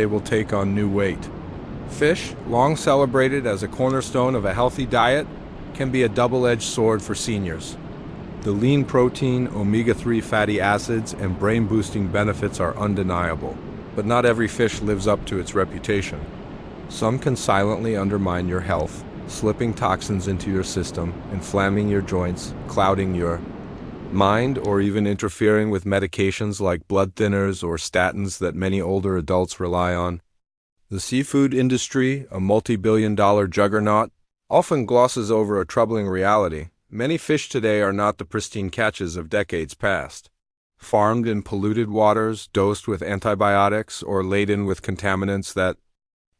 they will take on new weight. Fish, long celebrated as a cornerstone of a healthy diet, can be a double-edged sword for seniors. The lean protein, omega-3 fatty acids, and brain-boosting benefits are undeniable, but not every fish lives up to its reputation. Some can silently undermine your health, slipping toxins into your system, inflaming your joints, clouding your mind, or even interfering with medications like blood thinners or statins that many older adults rely on. The seafood industry, a multi-billion-dollar juggernaut, often glosses over a troubling reality. Many fish today are not the pristine catches of decades past. Farmed in polluted waters, dosed with antibiotics, or laden with contaminants that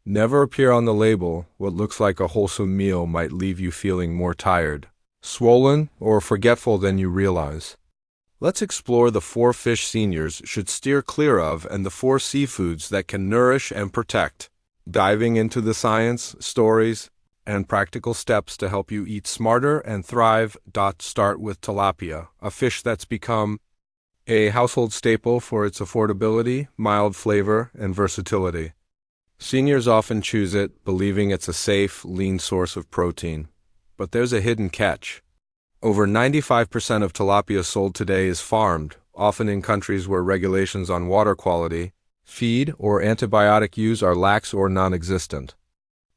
never appear on the label, what looks like a wholesome meal might leave you feeling more tired, swollen, or forgetful than you realize. Let's explore the 4 fish seniors should steer clear of and the 4 seafoods that can nourish and protect, diving into the science, stories, and practical steps to help you eat smarter and thrive. Start with tilapia, a fish that's become a household staple for its affordability, mild flavor, and versatility. Seniors often choose it, believing it's a safe, lean source of protein. But there's a hidden catch. Over 95% of tilapia sold today is farmed, often in countries where regulations on water quality, feed, or antibiotic use are lax or non-existent.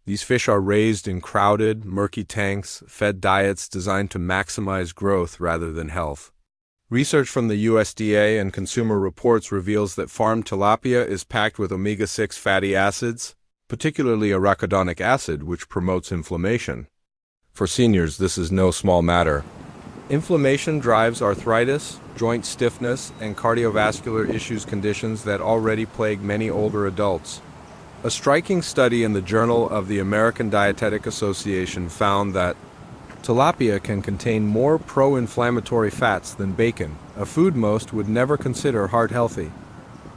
These fish are raised in crowded, murky tanks, fed diets designed to maximize growth rather than health. Research from the USDA and Consumer Reports reveals that farmed tilapia is packed with omega-6 fatty acids, particularly arachidonic acid, which promotes inflammation. For seniors, this is no small matter. Inflammation drives arthritis, joint stiffness, and cardiovascular issues, conditions that already plague many older adults. A striking study in the Journal of the American Dietetic Association found that tilapia can contain more pro-inflammatory fats than bacon, a food most would never consider heart-healthy.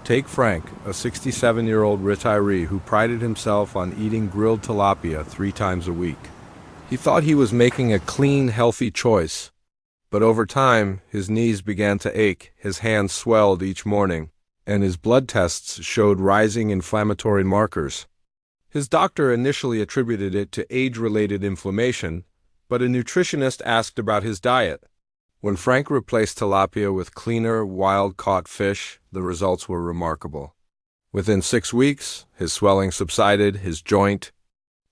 Take Frank, a 67-year-old retiree who prided himself on eating grilled tilapia 3 times a week. He thought he was making a clean, healthy choice. But over time, his knees began to ache, his hands swelled each morning, and his blood tests showed rising inflammatory markers. His doctor initially attributed it to age-related inflammation, but a nutritionist asked about his diet. When Frank replaced tilapia with cleaner, wild-caught fish, the results were remarkable. Within 6 weeks, his swelling subsided, his joint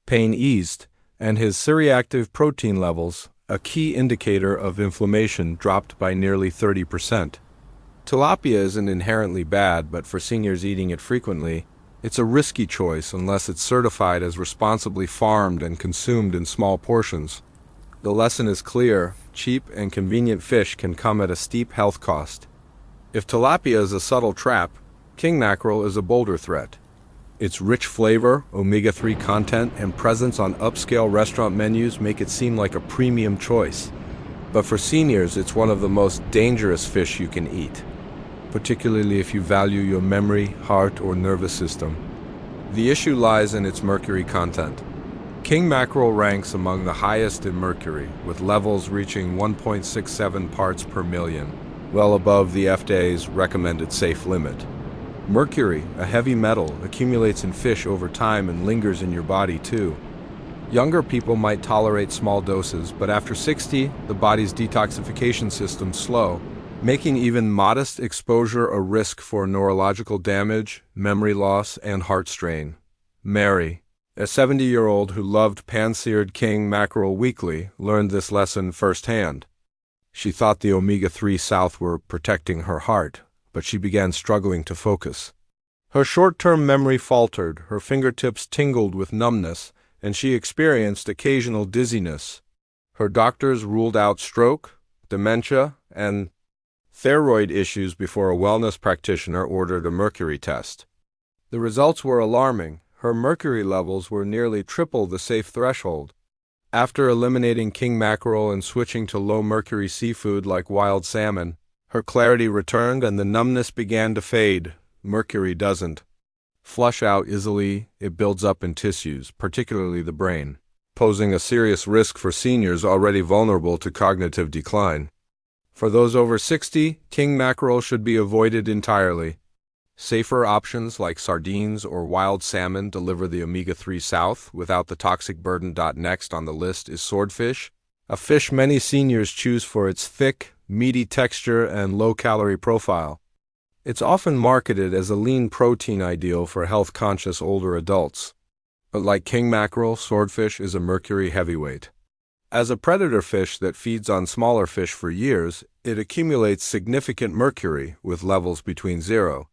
pain eased, and his C-reactive protein levels, a key indicator of inflammation, dropped by nearly 30%. Tilapia isn't inherently bad, but for seniors eating it frequently, it's a risky choice unless it's certified as responsibly farmed and consumed in small portions. The lesson is clear: cheap and convenient fish can come at a steep health cost. If tilapia is a subtle trap, king mackerel is a bolder threat. Its rich flavor, omega-3 content, and presence on upscale restaurant menus make it seem like a premium choice. But for seniors, it's one of the most dangerous fish you can eat, particularly if you value your memory, heart, or nervous system. The issue lies in its mercury content. King mackerel ranks among the highest in mercury, with levels reaching 1.67 parts per million, well above the FDA's recommended safe limit. Mercury, a heavy metal, accumulates in fish over time and lingers in your body too. Younger people might tolerate small doses, but after 60, the body's detoxification system's slow, making even modest exposure a risk for neurological damage, memory loss, and heart strain. Mary, a 70-year-old who loved pan-seared king mackerel weekly, learned this lesson firsthand. She thought the omega-3 South were protecting her heart, but she began struggling to focus. Her short-term memory faltered, her fingertips tingled with numbness, and she experienced occasional dizziness. Her doctors ruled out stroke, dementia, and thyroid issues before a wellness practitioner ordered a mercury test. The results were alarming. Her mercury levels were nearly triple the safe threshold. After eliminating king mackerel and switching to low-mercury seafood like wild salmon, her clarity returned and the numbness began to fade. Mercury doesn't flush out easily, it builds up in tissues, particularly the brain, posing a serious risk for seniors already vulnerable to cognitive decline. For those over 60, king mackerel should be avoided entirely. Safer options like sardines or wild salmon deliver the omega-3 south without the toxic burden. Next on the list is swordfish, a fish many seniors choose for its thick, meaty texture and low-calorie profile. It's often marketed as a lean protein ideal for health-conscious older adults. But like king mackerel, swordfish is a mercury heavyweight. As a predator fish that feeds on smaller fish for years, it accumulates significant mercury with levels between 0.9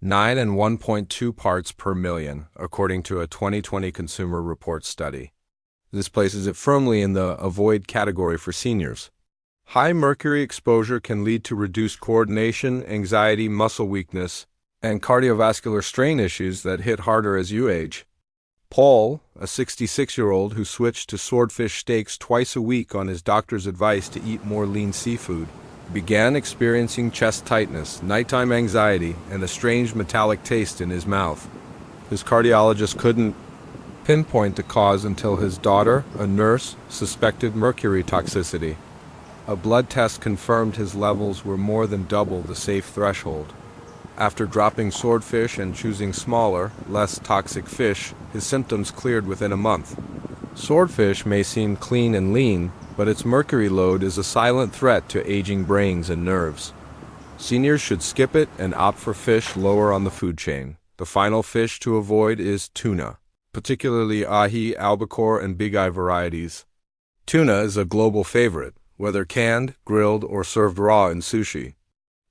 and 1.2 parts per million, according to a 2020 Consumer Reports study. This places it firmly in the avoid category for seniors. High mercury exposure can lead to reduced coordination, anxiety, muscle weakness, and cardiovascular strain issues that hit harder as you age. Paul, a 66-year-old who switched to swordfish steaks twice a week on his doctor's advice to eat more lean seafood, began experiencing chest tightness, nighttime anxiety, and a strange metallic taste in his mouth. His cardiologist couldn't pinpoint the cause until his daughter, a nurse, suspected mercury toxicity. A blood test confirmed his levels were more than double the safe threshold. After dropping swordfish and choosing smaller, less toxic fish, his symptoms cleared within a month. Swordfish may seem clean and lean, but its mercury load is a silent threat to aging brains and nerves. Seniors should skip it and opt for fish lower on the food chain. The final fish to avoid is tuna, particularly ahi, albacore, and big eye varieties. Tuna is a global favorite, whether canned, grilled, or served raw in sushi.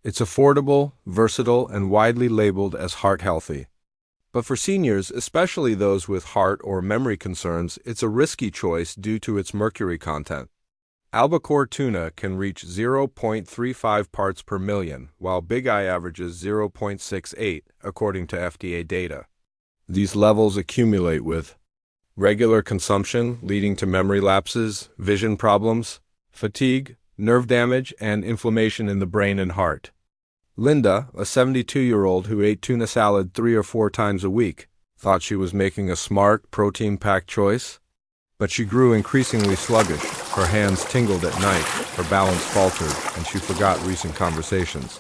It's affordable, versatile, and widely labeled as heart-healthy. But for seniors, especially those with heart or memory concerns, it's a risky choice due to its mercury content. Albacore tuna can reach 0.35 parts per million, while big eye averages 0.68, according to FDA data. These levels accumulate with regular consumption, leading to memory lapses, vision problems, fatigue, nerve damage, and inflammation in the brain and heart. Linda, a 72-year-old who ate tuna salad 3 or 4 times a week, thought she was making a smart, protein-packed choice. But she grew increasingly sluggish, her hands tingled at night, her balance faltered, and she forgot recent conversations.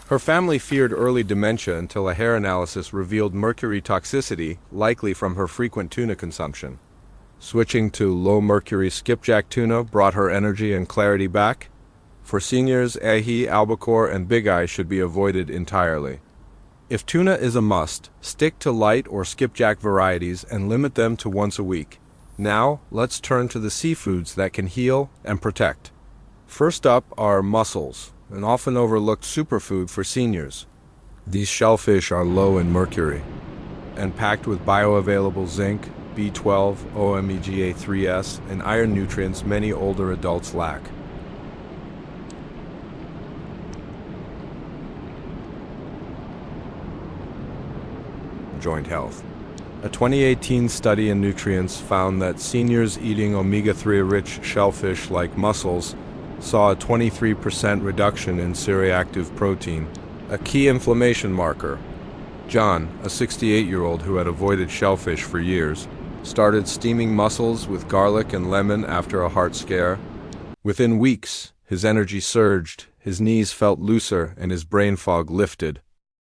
Her family feared early dementia until a hair analysis revealed mercury toxicity, likely from her frequent tuna consumption. Switching to low-mercury skipjack tuna brought her energy and clarity back. For seniors, ahi, albacore, and big eye should be avoided entirely. If tuna is a must, stick to light or skipjack varieties and limit them to once a week. Now, let's turn to the seafoods that can heal and protect. First up are mussels, an often overlooked superfood for seniors. These shellfish are low in mercury and packed with bioavailable zinc, B12, omega-3s, and iron nutrients many older adults lack. Joint health. A 2018 study in Nutrients found that seniors eating omega-3-rich shellfish like mussels saw a 23% reduction in C-reactive protein, a key inflammation marker. John, a 68-year-old who had avoided shellfish for years, started steaming mussels with garlic and lemon after a heart scare. Within weeks, his energy surged, his knees felt looser, and his brain fog lifted.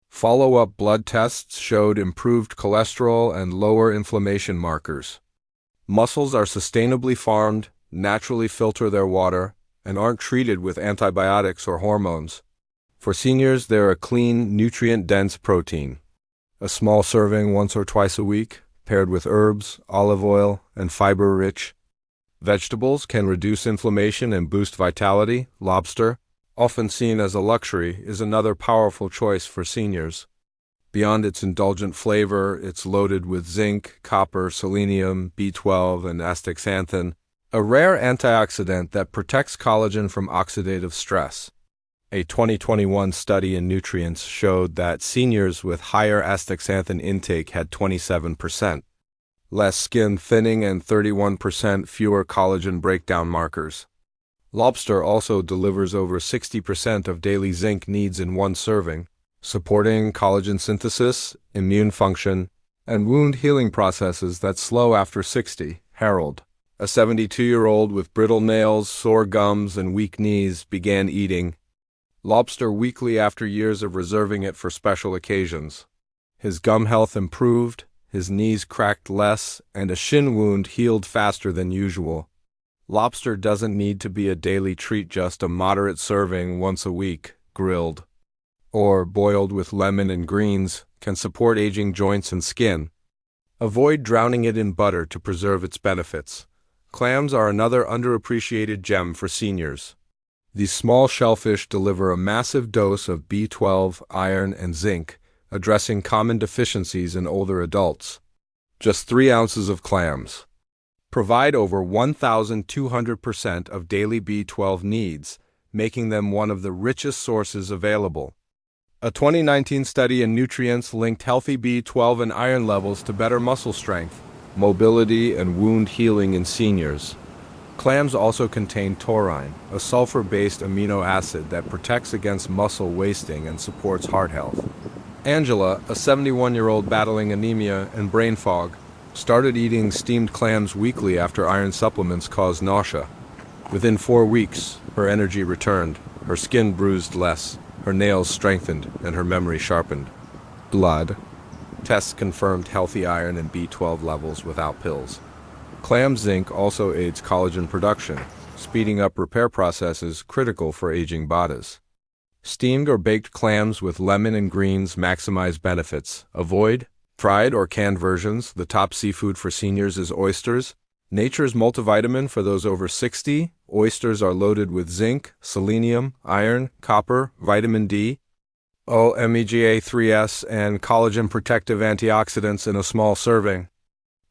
Follow-up blood tests showed improved cholesterol and lower inflammation markers. Mussels are sustainably farmed, naturally filter their water, and aren't treated with antibiotics or hormones. For seniors, they're a clean, nutrient-dense protein. A small serving once or twice a week, paired with herbs, olive oil, and fiber-rich vegetables can reduce inflammation and boost vitality. Lobster, often seen as a luxury, is another powerful choice for seniors. Beyond its indulgent flavor, it's loaded with zinc, copper, selenium, B12, and astaxanthin, a rare antioxidant that protects collagen from oxidative stress. A 2021 study in Nutrients showed that seniors with higher astaxanthin intake had 27% less skin thinning and 31% fewer collagen breakdown markers. Lobster also delivers over 60% of daily zinc needs in one serving, supporting collagen synthesis, immune function, and wound healing processes that slow after 60. Harold, a 72-year-old with brittle nails, sore gums, and weak knees, began eating Lobster weekly after years of reserving it for special occasions. His gum health improved, his knees cracked less, and a shin wound healed faster than usual. Lobster doesn't need to be a daily treat, just a moderate serving once a week, grilled or boiled with lemon and greens, can support aging joints and skin. Avoid drowning it in butter to preserve its benefits. Clams are another underappreciated gem for seniors. These small shellfish deliver a massive dose of B12, iron, and zinc, addressing common deficiencies in older adults. Just 3 ounces of clams provide over 1,200% of daily B12 needs, making them one of the richest sources available. A 2019 study in Nutrients linked healthy B12 and iron levels to better muscle strength, mobility, and wound healing in seniors. Clams also contain taurine, a sulfur-based amino acid that protects against muscle wasting and supports heart health. Angela, a 71-year-old battling anemia and brain fog, started eating steamed clams weekly after iron supplements caused nausea. Within 4 weeks, her energy returned, her skin bruised less, her nails strengthened, and her memory sharpened. Blood tests confirmed healthy iron and B12 levels without pills. Clam zinc also aids collagen production, speeding up repair processes critical for aging bodies. Steamed or baked clams with lemon and greens maximize benefits. Avoid fried or canned versions. The top seafood for seniors is oysters. Nature's multivitamin for those over 60. Oysters are loaded with zinc, selenium, iron, copper, vitamin D, omega-3s, and collagen protective antioxidants in a small serving.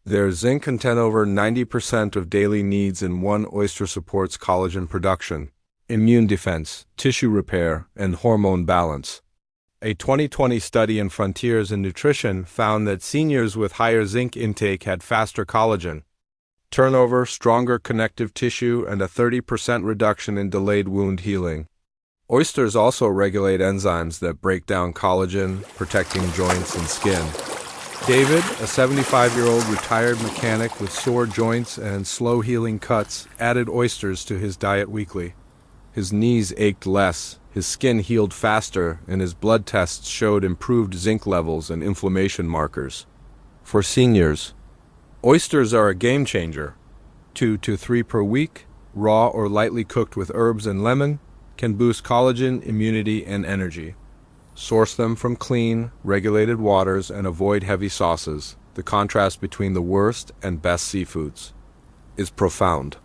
Their zinc content over 90% of daily needs, and one oyster supports collagen production, immune defense, tissue repair, and hormone balance. A 2020 study in Frontiers in Nutrition found that seniors with higher zinc intake had faster collagen turnover, stronger connective tissue, and a 30% reduction in delayed wound healing. Oysters also regulate enzymes that break down collagen, protecting joints and skin. David, a 75-year-old retired mechanic with sore joints and slow-healing cuts, added oysters to his diet weekly. His knees ached less, his skin healed faster, and his blood tests showed improved zinc levels and inflammation markers. For seniors, oysters are a game changer. 2 to 3 per week, raw or lightly cooked with herbs and lemon, can boost collagen, immunity, and energy. Source them from clean, regulated waters and avoid heavy sauces. The contrast between the worst and best seafoods is profound.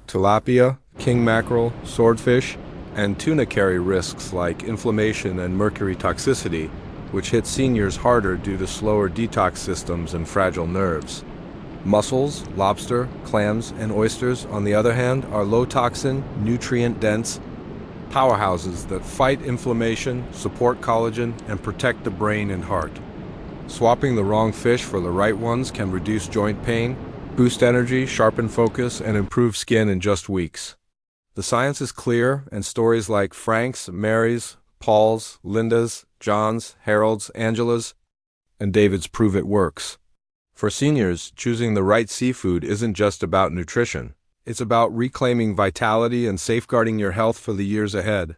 Tilapia, king mackerel, swordfish, and tuna carry risks like inflammation and mercury toxicity, which hit seniors harder due to slower detox systems and fragile nerves. Mussels, lobster, clams, and oysters, on the other hand, are low-toxin, nutrient-dense powerhouses that fight inflammation, support collagen, and protect the brain and heart. Swapping the wrong fish for the right ones can reduce joint pain, boost energy, sharpen focus, and improve skin in just weeks. The science is clear, and stories like Frank's, Mary's, Paul's, Linda's, John's, Harold's, Angela's, and David's prove it works. For seniors, choosing the right seafood isn't just about nutrition. It's about reclaiming vitality and safeguarding your health for the years ahead.